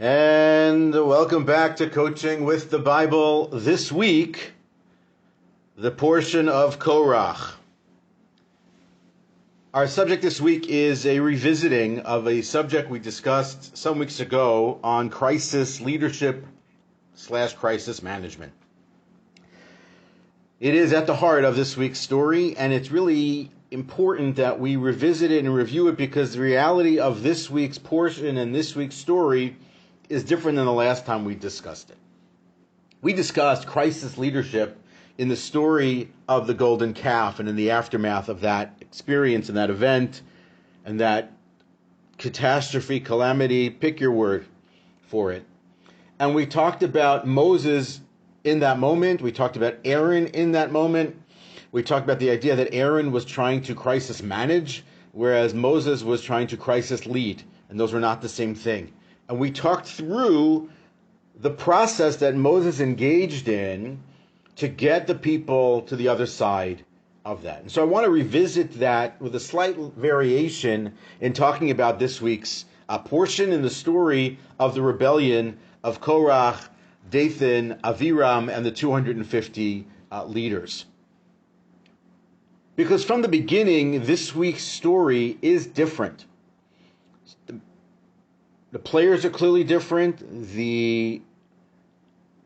And welcome back to Coaching with the Bible. This week, the portion of Korach. Our subject this week is a revisiting of a subject we discussed some weeks ago on crisis leadership / crisis management. It is at the heart of this week's story, and it's really important that we revisit it and review it because the reality of this week's portion and this week's story is different than the last time we discussed it. We discussed crisis leadership in the story of the golden calf and in the aftermath of that experience and that event and that catastrophe, calamity, pick your word for it. And we talked about Moses in that moment. We talked about Aaron in that moment. We talked about the idea that Aaron was trying to crisis manage, whereas Moses was trying to crisis lead, and those were not the same thing. And we talked through the process that Moses engaged in to get the people to the other side of that. And so I want to revisit that with a slight variation in talking about this week's portion in the story of the rebellion of Korach, Dathan, Aviram, and the 250 leaders. Because from the beginning, this week's story is different. The players are clearly different.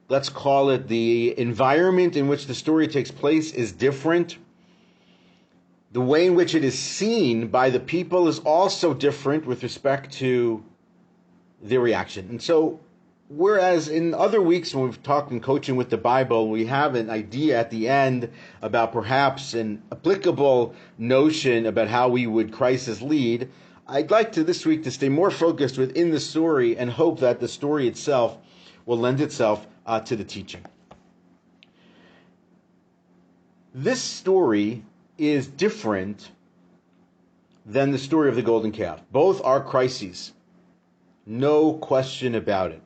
Let's call it the environment in which the story takes place is different. The way in which it is seen by the people is also different with respect to their reaction. And so, whereas in other weeks when we've talked in Coaching with the Bible, we have an idea at the end about perhaps an applicable notion about how we would crisis lead, I'd like to this week to stay more focused within the story and hope that the story itself will lend itself to the teaching. This story is different than the story of the golden calf. Both are crises. No question about it.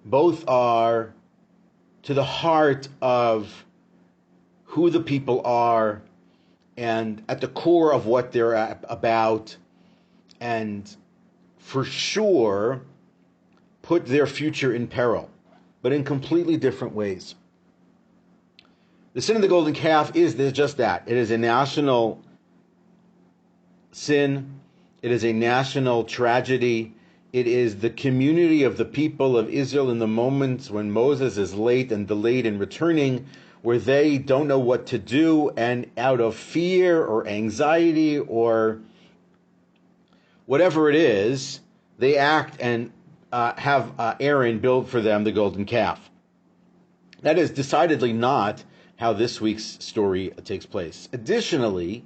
Both are to the heart of who the people are and at the core of what they're about, and for sure put their future in peril, but in completely different ways. The sin of the golden calf is just that. It is a national sin. It is a national tragedy. It is the community of the people of Israel in the moments when Moses is late and delayed in returning, where they don't know what to do, and out of fear or anxiety or whatever it is, they act and have Aaron build for them the golden calf. That is decidedly not how this week's story takes place. Additionally,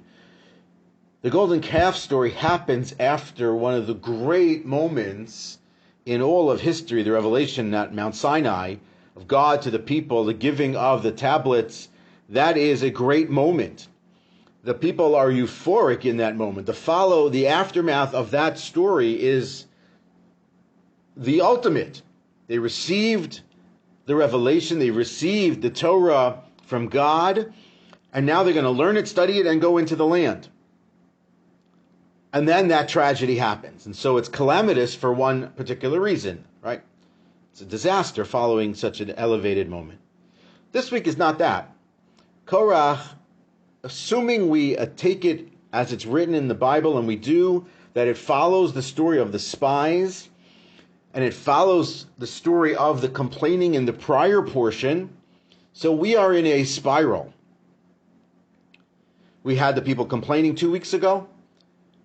the golden calf story happens after one of the great moments in all of history, the revelation at Mount Sinai of God to the people, the giving of the tablets. That is a great moment. The people are euphoric in that moment. The aftermath of that story is the ultimate. They received the revelation, they received the Torah from God, and now they're going to learn it, study it, and go into the land. And then that tragedy happens. And so it's calamitous for one particular reason, right? It's a disaster following such an elevated moment. This week is not that. Korach, assuming we take it as it's written in the Bible, and we do, that it follows the story of the spies, and it follows the story of the complaining in the prior portion. So we are in a spiral. We had the people complaining 2 weeks ago.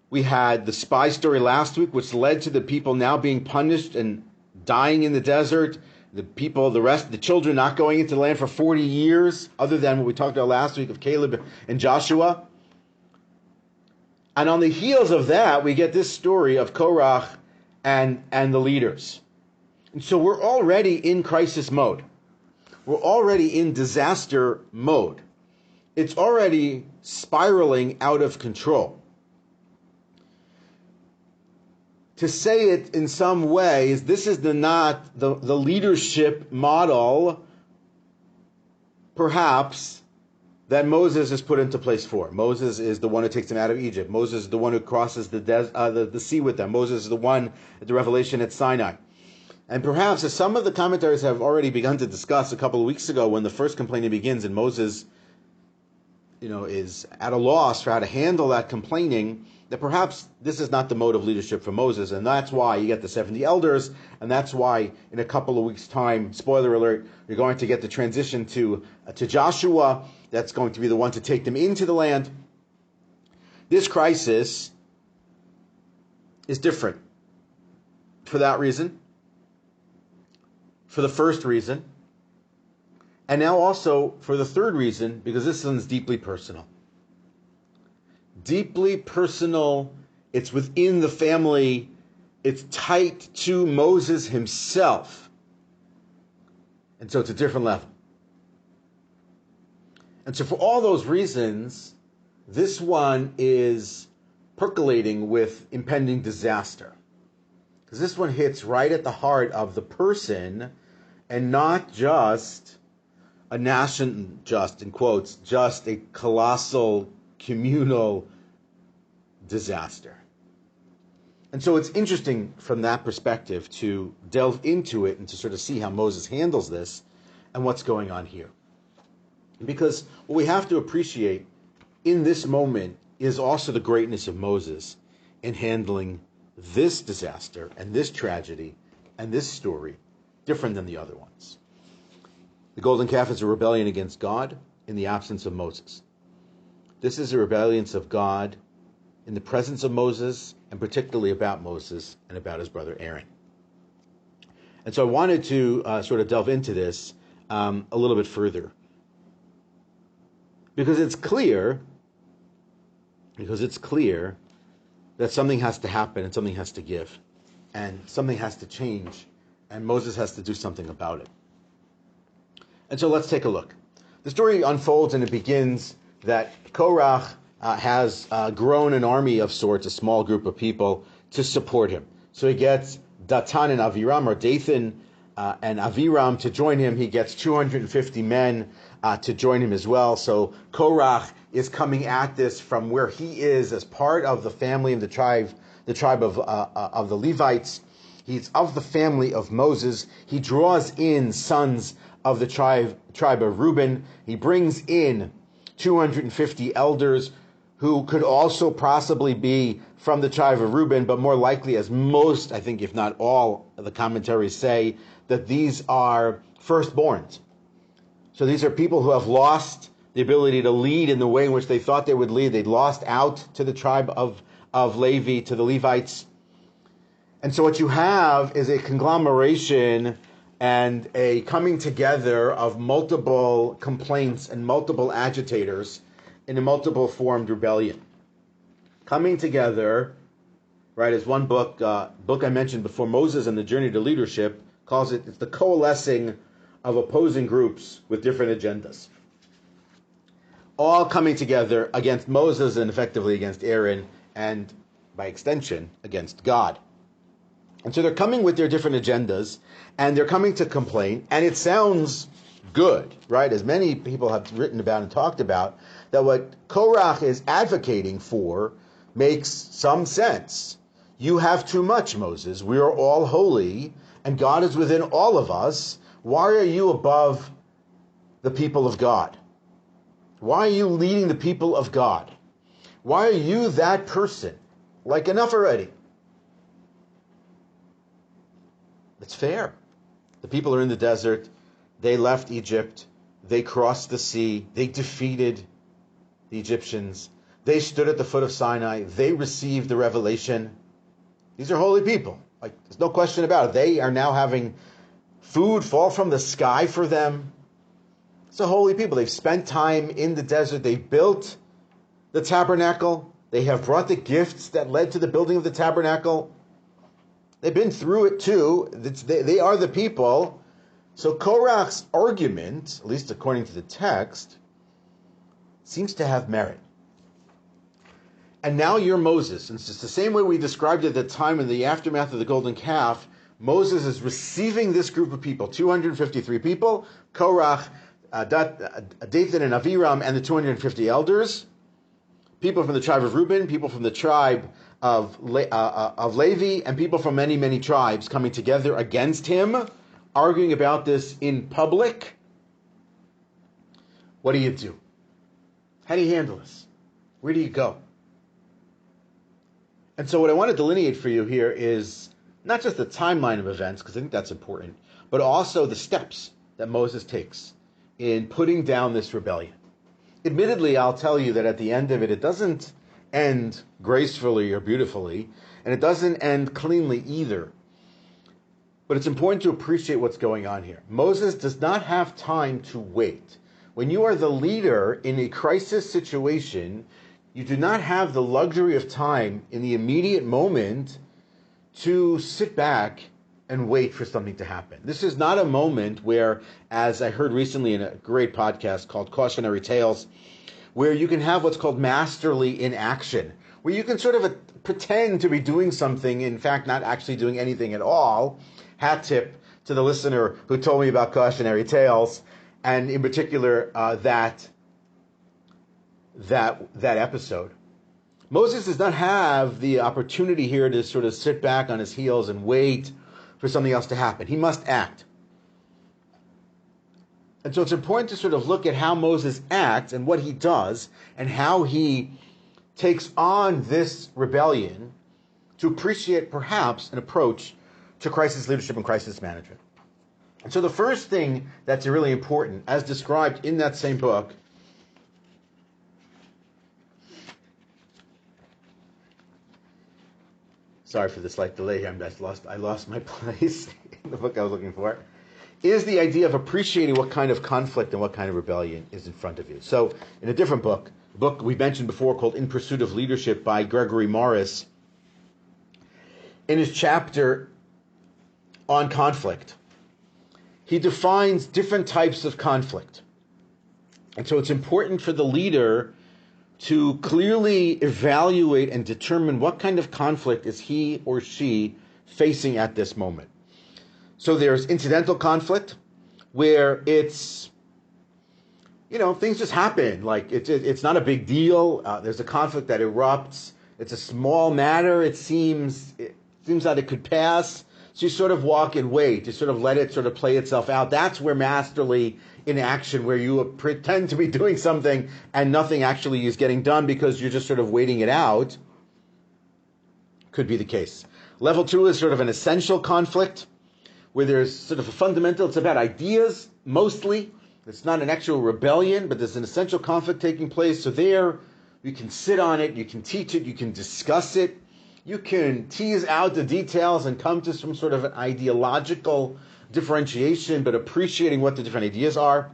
We had the spy story last week, which led to the people now being punished and dying in the desert. The children not going into the land for 40 years, other than what we talked about last week of Caleb and Joshua. And on the heels of that, we get this story of Korach and the leaders. And so we're already in crisis mode. We're already in disaster mode. It's already spiraling out of control. To say it in some ways, this is not the leadership model, perhaps, that Moses is put into place for. Moses is the one who takes them out of Egypt. Moses is the one who crosses the sea with them. Moses is the one at the revelation at Sinai. And perhaps, as some of the commentaries have already begun to discuss a couple of weeks ago, when the first complaining begins and Moses, is at a loss for how to handle that complaining, that perhaps this is not the mode of leadership for Moses, and that's why you get the 70 elders, and that's why in a couple of weeks' time, spoiler alert, you're going to get the transition to Joshua. That's going to be the one to take them into the land. This crisis is different for that reason, for the first reason, and now also for the third reason, because this one's deeply personal. Deeply personal. It's within the family. It's tight to Moses himself. And so it's a different level. And so for all those reasons, this one is percolating with impending disaster. Because this one hits right at the heart of the person and not just a national, just in quotes, just a colossal communal disaster. And so it's interesting from that perspective to delve into it and to sort of see how Moses handles this and what's going on here. Because what we have to appreciate in this moment is also the greatness of Moses in handling this disaster and this tragedy and this story different than the other ones. The golden calf is a rebellion against God in the absence of Moses. This is a rebellion of God in the presence of Moses, and particularly about Moses and about his brother Aaron. And so I wanted to sort of delve into this a little bit further. Because it's clear that something has to happen and something has to give. And something has to change. And Moses has to do something about it. And so let's take a look. The story unfolds and it begins that Korach has grown an army of sorts, a small group of people, to support him. So he gets Datan and Aviram, or Dathan and Aviram, to join him. He gets 250 men to join him as well. So Korach is coming at this from where he is as part of the family of the tribe of the Levites. He's of the family of Moses. He draws in sons of the tribe of Reuben. He brings in 250 elders who could also possibly be from the tribe of Reuben, but more likely, as most, I think, if not all, of the commentaries say, that these are firstborns. So these are people who have lost the ability to lead in the way in which they thought they would lead. They'd lost out to the tribe of Levi, to the Levites. And so what you have is a conglomeration and a coming together of multiple complaints and multiple agitators in a multiple formed rebellion. Coming together, right, as one book I mentioned before, Moses and the Journey to Leadership, calls it, it's the coalescing of opposing groups with different agendas. All coming together against Moses and effectively against Aaron and, by extension, against God. And so they're coming with their different agendas and they're coming to complain, and it sounds good, right? As many people have written about and talked about, that what Korach is advocating for makes some sense. You have too much, Moses. We are all holy, and God is within all of us. Why are you above the people of God? Why are you leading the people of God? Why are you that person? Like, enough already. It's fair. The people are in the desert. They left Egypt. They crossed the sea. They defeated the Egyptians. They stood at the foot of Sinai. They received the revelation. These are holy people. Like, there's no question about it. They are now having food fall from the sky for them. It's a holy people. They've spent time in the desert. They built the tabernacle. They have brought the gifts that led to the building of the tabernacle. They've been through it too. They are the people. So Korach's argument, at least according to the text, seems to have merit. And now you're Moses. And it's just the same way we described it at the time in the aftermath of the golden calf. Moses is receiving this group of people, 253 people, Korach, Dathan and Aviram, and the 250 elders, people from the tribe of Reuben, people from the tribe of Levi and people from many, many tribes coming together against him, arguing about this in public. What do you do? How do you handle this? Where do you go? And so what I want to delineate for you here is not just the timeline of events, because I think that's important, but also the steps that Moses takes in putting down this rebellion. Admittedly, I'll tell you that at the end of it, it doesn't end gracefully or beautifully, and it doesn't end cleanly either. But it's important to appreciate what's going on here. Moses does not have time to wait. When you are the leader in a crisis situation, you do not have the luxury of time in the immediate moment to sit back and wait for something to happen. This is not a moment where, as I heard recently in a great podcast called Cautionary Tales, where you can have what's called masterly inaction, where you can sort of pretend to be doing something, in fact, not actually doing anything at all. Hat tip to the listener who told me about Cautionary Tales, and in particular that episode. Moses does not have the opportunity here to sort of sit back on his heels and wait for something else to happen. He must act. And so it's important to sort of look at how Moses acts and what he does and how he takes on this rebellion to appreciate perhaps an approach to crisis leadership and crisis management. And so the first thing that's really important, as described in that same book, sorry for the slight delay here, I lost my place in the book I was looking for, is the idea of appreciating what kind of conflict and what kind of rebellion is in front of you. So in a different book, a book we mentioned before called In Pursuit of Leadership by Gregory Morris, in his chapter on conflict, he defines different types of conflict. And so it's important for the leader to clearly evaluate and determine what kind of conflict is he or she facing at this moment. So there's incidental conflict, where it's, things just happen. Like it's not a big deal. There's a conflict that erupts. It's a small matter. It seems that it could pass. So you sort of walk and wait. You sort of let it sort of play itself out. That's where masterly inaction, where you pretend to be doing something and nothing actually is getting done because you're just sort of waiting it out, could be the case. Level 2 is sort of an essential conflict, where there's sort of a fundamental, it's about ideas mostly. It's not an actual rebellion, but there's an essential conflict taking place. So there, you can sit on it, you can teach it, you can discuss it. You can tease out the details and come to some sort of an ideological differentiation, but appreciating what the different ideas are.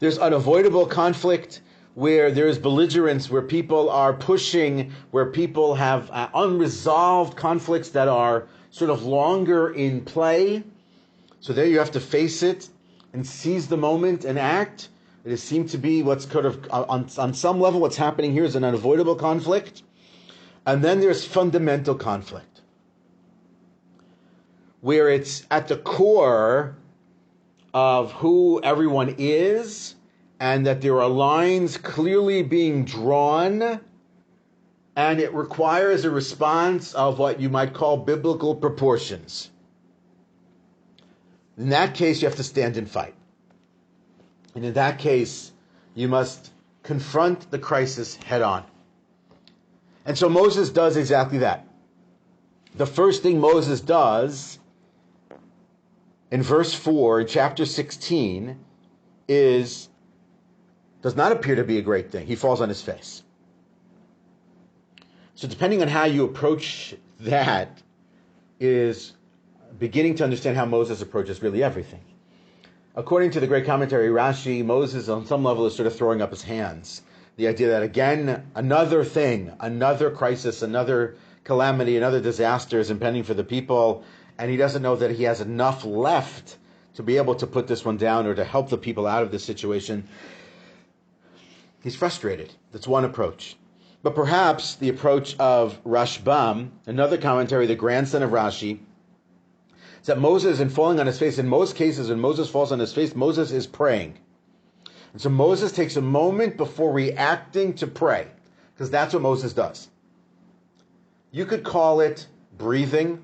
There's unavoidable conflict, where there's belligerence, where people are pushing, where people have unresolved conflicts that are sort of longer in play. So there you have to face it and seize the moment and act. It seems to be what's kind of, on some level, what's happening here is an unavoidable conflict. And then there's fundamental conflict, where it's at the core of who everyone is, and that there are lines clearly being drawn, and it requires a response of what you might call biblical proportions. In that case, you have to stand and fight. And in that case, you must confront the crisis head on. And so Moses does exactly that. The first thing Moses does in verse 4, in chapter 16, does not appear to be a great thing. He falls on his face. So depending on how you approach that is beginning to understand how Moses approaches really everything. According to the great commentary Rashi, Moses on some level is sort of throwing up his hands. The idea that, again, another thing, another crisis, another calamity, another disaster is impending for the people, and he doesn't know that he has enough left to be able to put this one down or to help the people out of this situation. He's frustrated. That's one approach. But perhaps the approach of Rashbam, another commentary, the grandson of Rashi, is that Moses, in falling on his face, in most cases when Moses falls on his face, Moses is praying. And so Moses takes a moment before reacting to pray, because that's what Moses does. You could call it breathing.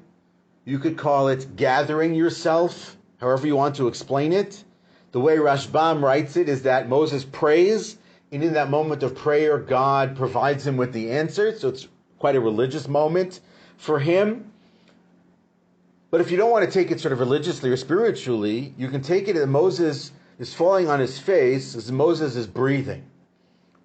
You could call it gathering yourself, however you want to explain it. The way Rashbam writes it is that Moses prays, and in that moment of prayer, God provides him with the answer. So it's quite a religious moment for him. But if you don't want to take it sort of religiously or spiritually, you can take it that Moses is falling on his face as Moses is breathing.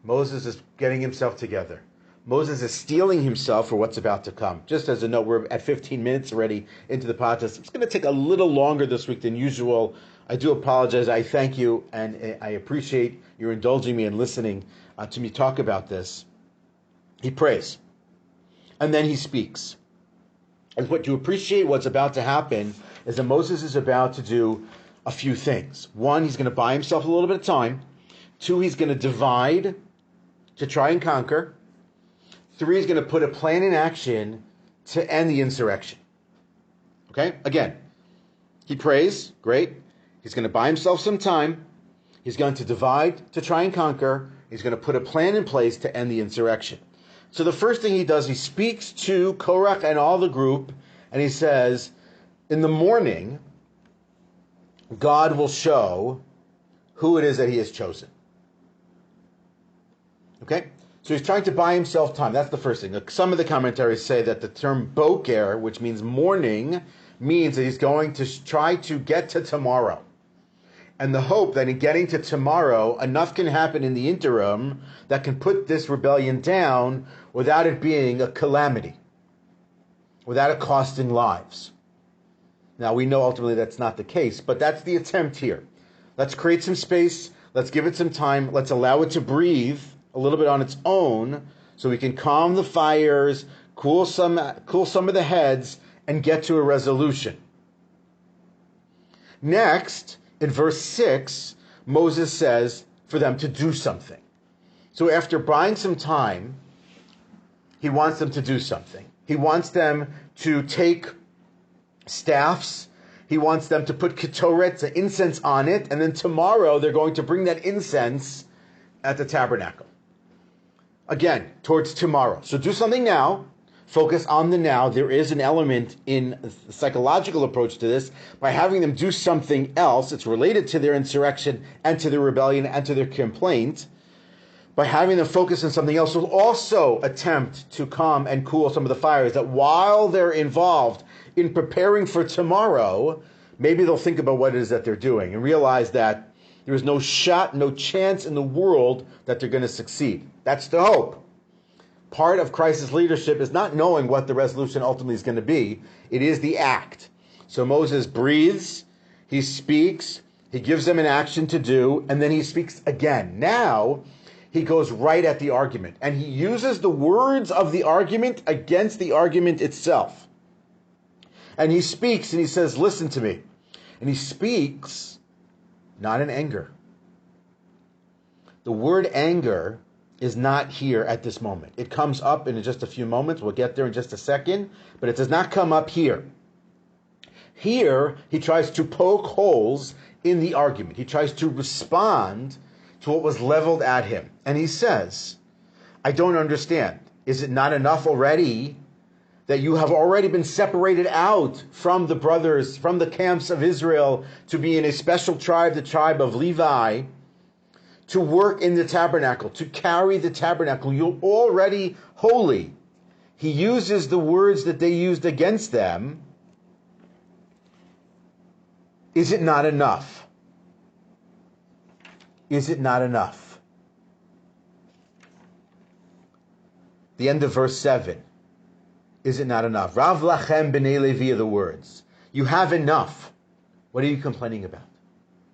Moses is getting himself together. Moses is steeling himself for what's about to come. Just as a note, we're at 15 minutes already into the podcast. It's going to take a little longer this week than usual. I do apologize. I thank you, and I appreciate your indulging me and listening to me talk about this. He prays, and then he speaks. And what you appreciate what's about to happen is that Moses is about to do a few things. One, he's going to buy himself a little bit of time. Two, he's going to divide to try and conquer. Three, he's going to put a plan in action to end the insurrection. Okay? Again, he prays. Great. He's going to buy himself some time. He's going to divide to try and conquer. He's going to put a plan in place to end the insurrection. So the first thing he does, he speaks to Korach and all the group, and he says, in the morning, God will show who it is that he has chosen. Okay? So he's trying to buy himself time. That's the first thing. Some of the commentaries say that the term boker, which means morning, means that he's going to try to get to tomorrow. And the hope that in getting to tomorrow, enough can happen in the interim that can put this rebellion down without it being a calamity, without it costing lives. Now, we know ultimately that's not the case, but that's the attempt here. Let's create some space. Let's give it some time. Let's allow it to breathe a little bit on its own so we can calm the fires, cool some of the heads, and get to a resolution. Next, in verse 6, Moses says for them to do something. So after buying some time, he wants them to do something. He wants them to take staffs. He wants them to put ketoret, the incense, on it, and then tomorrow they're going to bring that incense at the tabernacle. Again, towards tomorrow. So do something now. Focus on the now. There is an element in the psychological approach to this. By having them do something else, it's related to their insurrection and to their rebellion and to their complaint. By having them focus on something else, will also attempt to calm and cool some of the fires, that while they're involved in preparing for tomorrow, maybe they'll think about what it is that they're doing and realize that there is no shot, no chance in the world that they're going to succeed. That's the hope. Part of Christ's leadership is not knowing what the resolution ultimately is going to be. It is the act. So Moses breathes, he speaks, he gives them an action to do, and then he speaks again. Now, he goes right at the argument, and he uses the words of the argument against the argument itself. And he speaks, and he says, listen to me. And he speaks not in anger. The word anger is not here at this moment. It comes up in just a few moments. We'll get there in just a second. But it does not come up here. Here, he tries to poke holes in the argument. He tries to respond to what was leveled at him. And he says, I don't understand. Is it not enough already that you have already been separated out from the brothers, from the camps of Israel, to be in a special tribe, the tribe of Levi, to work in the tabernacle, to carry the tabernacle? You're already holy. He uses the words that they used against them. Is it not enough? Is it not enough? The end of verse 7. Is it not enough? Rav lachem b'nei Levi are the words. You have enough. What are you complaining about?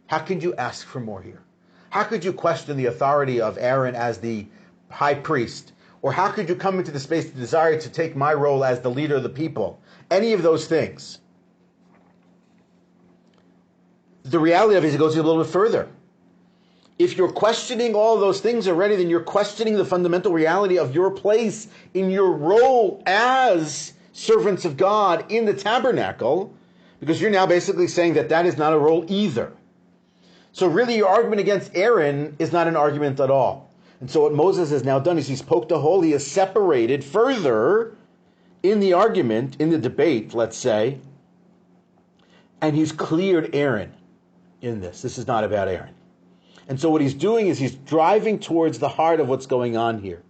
How could you ask for more here? How could you question the authority of Aaron as the high priest? Or how could you come into the space to desire to take my role as the leader of the people? Any of those things. The reality of it is it goes a little bit further. If you're questioning all those things already, then you're questioning the fundamental reality of your place in your role as servants of God in the tabernacle, because you're now basically saying that that is not a role either. So really your argument against Aaron is not an argument at all. And so what Moses has now done is he's poked a hole. He has separated further in the argument, in the debate, let's say, and he's cleared Aaron in this. This is not about Aaron. And so what he's doing is he's driving towards the heart of what's going on here.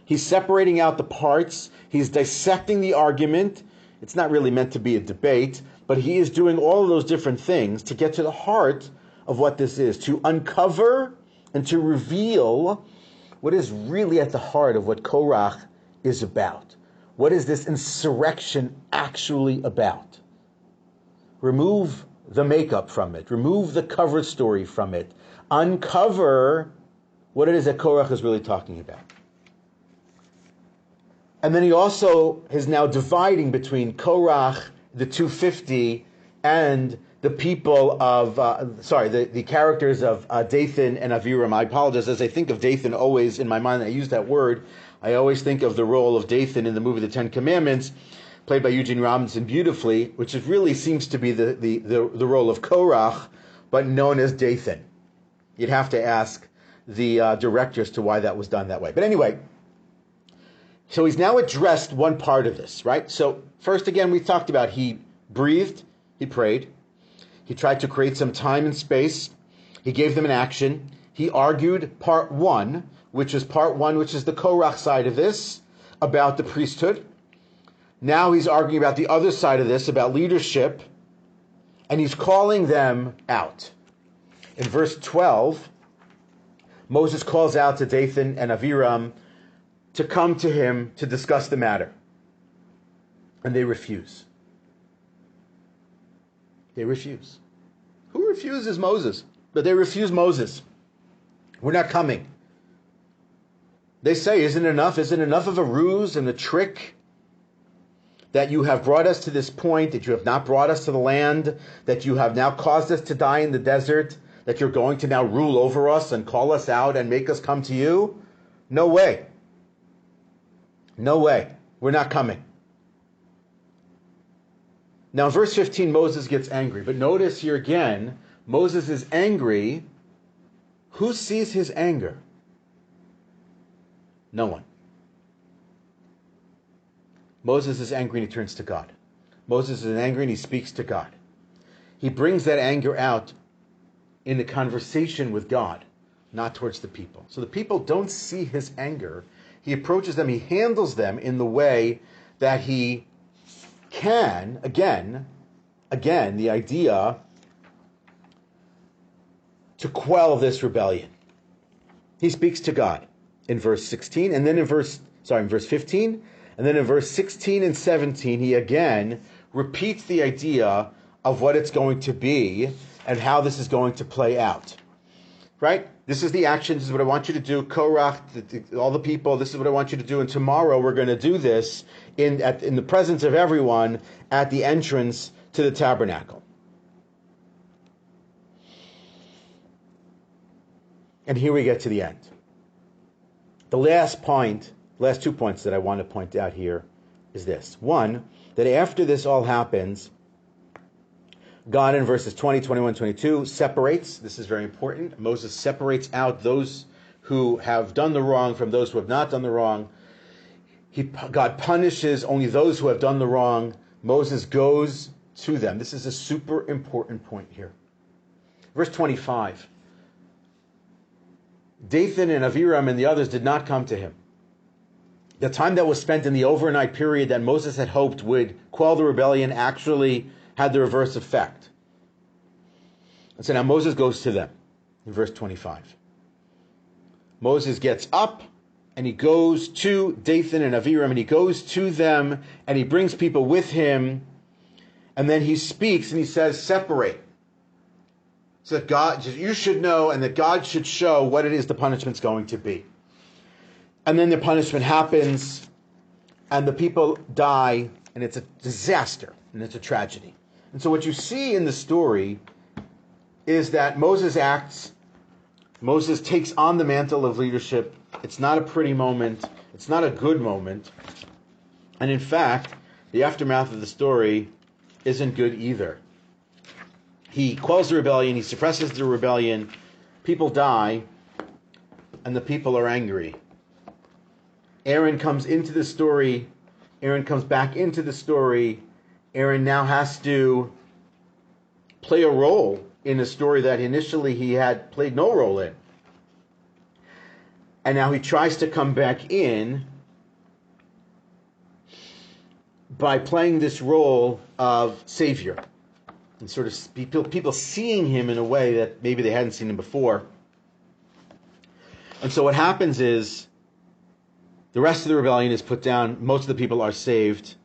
He's separating out the parts. He's dissecting the argument. It's not really meant to be a debate, but he is doing all of those different things to get to the heart of what this is, to uncover and to reveal what is really at the heart of what Korach is about. What is this insurrection actually about? Remove the makeup from it. Remove the cover story from it. Uncover what it is that Korach is really talking about. And then he also is now dividing between Korach, the 250, and the people of, the characters of Dathan and Aviram. I apologize, as I think of Dathan always in my mind, I use that word, I always think of the role of Dathan in the movie The Ten Commandments, played by Eugene Robinson beautifully, which really seems to be the role of Korach, but known as Dathan. You'd have to ask the director as to why that was done that way. But anyway, so he's now addressed one part of this, right? So first, again, we talked about he breathed, he prayed, he tried to create some time and space, he gave them an action, he argued part one, which is the Korach side of this, about the priesthood. Now he's arguing about the other side of this, about leadership, and he's calling them out. In verse 12, Moses calls out to Dathan and Aviram to come to him to discuss the matter. And they refuse. They refuse. Who refuses Moses? But they refuse Moses. We're not coming. They say, isn't it enough? Isn't it enough of a ruse and a trick that you have brought us to this point, that you have not brought us to the land, that you have now caused us to die in the desert, that you're going to now rule over us and call us out and make us come to you? No way. No way. We're not coming. Now, in verse 15, Moses gets angry. But notice here again, Moses is angry. Who sees his anger? No one. Moses is angry and he turns to God. Moses is angry and he speaks to God. He brings that anger out in a conversation with God, not towards the people. So the people don't see his anger. He approaches them, he handles them in the way that he can, again, the idea to quell this rebellion. He speaks to God in verse 16, and then in verse 15, and then in verse 16 and 17, he again repeats the idea of what it's going to be and how this is going to play out. Right? This is the action. This is what I want you to do. Korach, all the people, this is what I want you to do. And tomorrow we're going to do this in the presence of everyone at the entrance to the tabernacle. And here we get to the end. The last 2 points that I want to point out here is this. One, that after this all happens, God in verses 20, 21, 22 separates. This is very important. Moses separates out those who have done the wrong from those who have not done the wrong. God punishes only those who have done the wrong. Moses goes to them. This is a super important point here. Verse 25. Dathan and Aviram and the others did not come to him. The time that was spent in the overnight period that Moses had hoped would quell the rebellion actually had the reverse effect. And so now Moses goes to them in verse 25. Moses gets up and he goes to Dathan and Aviram and he goes to them and he brings people with him, and then he speaks and he says, separate. So that God, you should know, and that God should show what it is the punishment's going to be. And then the punishment happens and the people die, and it's a disaster and it's a tragedy. And so what you see in the story is that Moses acts. Moses takes on the mantle of leadership. It's not a pretty moment. It's not a good moment. And in fact, the aftermath of the story isn't good either. He quells the rebellion. He suppresses the rebellion. People die, and the people are angry. Aaron comes into the story Aaron comes back into the story. Aaron now has to play a role in a story that initially he had played no role in. And now he tries to come back in by playing this role of savior. And sort of people seeing him in a way that maybe they hadn't seen him before. And so what happens is the rest of the rebellion is put down. Most of the people are saved.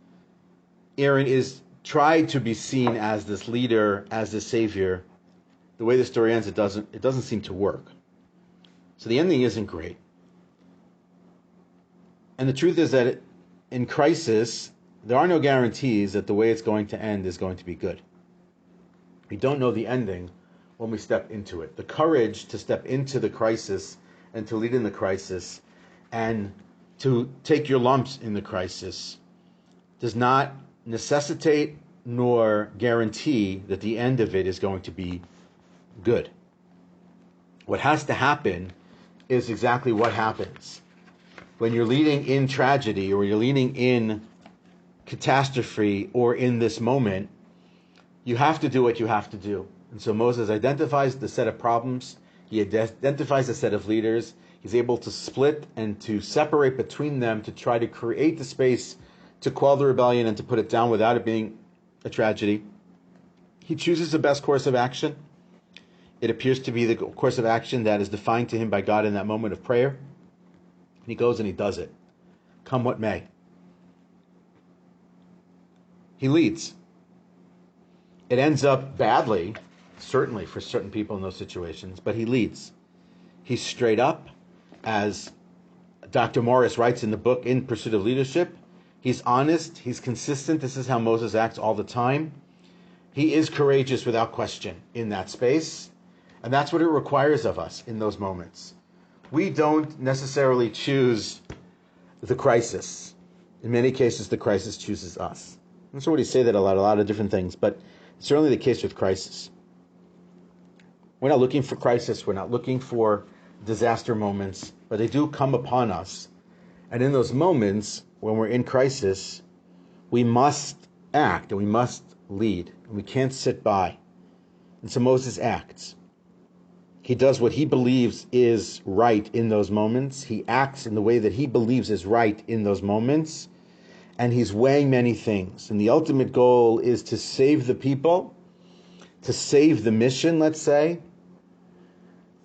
Aaron is tried to be seen as this leader, as this savior. The way the story ends, it doesn't seem to work. So the ending isn't great. And the truth is that in crisis, there are no guarantees that the way it's going to end is going to be good. We don't know the ending when we step into it. The courage to step into the crisis and to lead in the crisis and to take your lumps in the crisis does not necessitate nor guarantee that the end of it is going to be good. What has to happen is exactly what happens. When you're leading in tragedy or you're leading in catastrophe or in this moment, you have to do what you have to do. And so Moses identifies the set of problems. He identifies a set of leaders. He's able to split and to separate between them to try to create the space to quell the rebellion and to put it down without it being a tragedy. He chooses the best course of action. It appears to be the course of action that is defined to him by God in that moment of prayer. And he goes and he does it, come what may. He leads. It ends up badly, certainly for certain people in those situations, but he leads. He's straight up, as Dr. Morris writes in the book, In Pursuit of Leadership. He's honest, he's consistent. This is how Moses acts all the time. He is courageous without question in that space, and that's what it requires of us in those moments. We don't necessarily choose the crisis. In many cases, the crisis chooses us. I'm not sure what you say that a lot of different things, but it's certainly the case with crisis. We're not looking for crisis. We're not looking for disaster moments, but they do come upon us. And in those moments, when we're in crisis, we must act and we must lead. And we can't sit by. And so Moses acts. He does what he believes is right in those moments. He acts in the way that he believes is right in those moments. And he's weighing many things. And the ultimate goal is to save the people, to save the mission, let's say,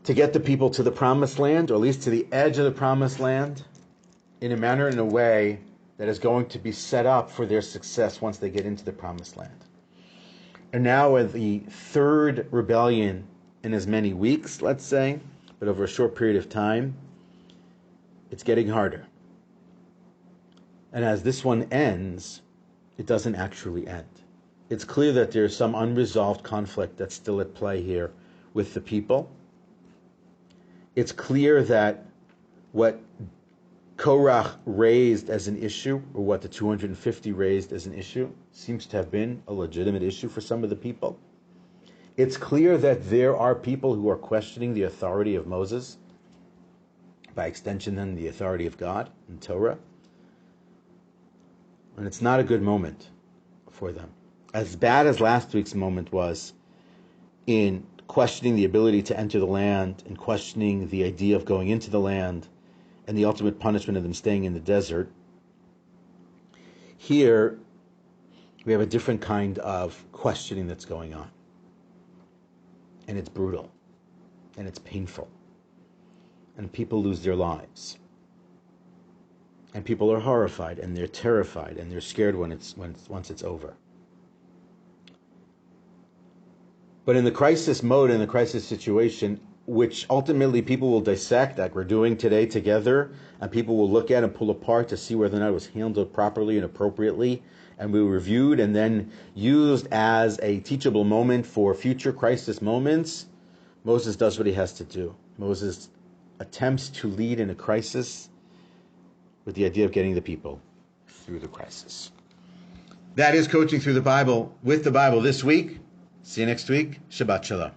to get the people to the promised land, or at least to the edge of the promised land, in a manner, in a way that is going to be set up for their success once they get into the promised land. And now with the third rebellion in as many weeks, let's say, but over a short period of time, it's getting harder. And as this one ends, it doesn't actually end. It's clear that there's some unresolved conflict that's still at play here with the people. It's clear that what Korach raised as an issue, or what the 250 raised as an issue, seems to have been a legitimate issue for some of the people. It's clear that there are people who are questioning the authority of Moses, by extension then the authority of God and Torah. And it's not a good moment for them. As bad as last week's moment was in questioning the ability to enter the land and questioning the idea of going into the land and the ultimate punishment of them staying in the desert, here we have a different kind of questioning that's going on. And it's brutal. And it's painful. And people lose their lives. And people are horrified, and they're terrified, and they're scared once it's over. But in the crisis mode, in the crisis situation, which ultimately people will dissect, like we're doing today together, and people will look at and pull apart to see whether or not it was handled properly and appropriately, and we reviewed and then used as a teachable moment for future crisis moments, Moses does what he has to do. Moses attempts to lead in a crisis with the idea of getting the people through the crisis. That is Coaching Through the Bible with the Bible this week. See you next week. Shabbat Shalom.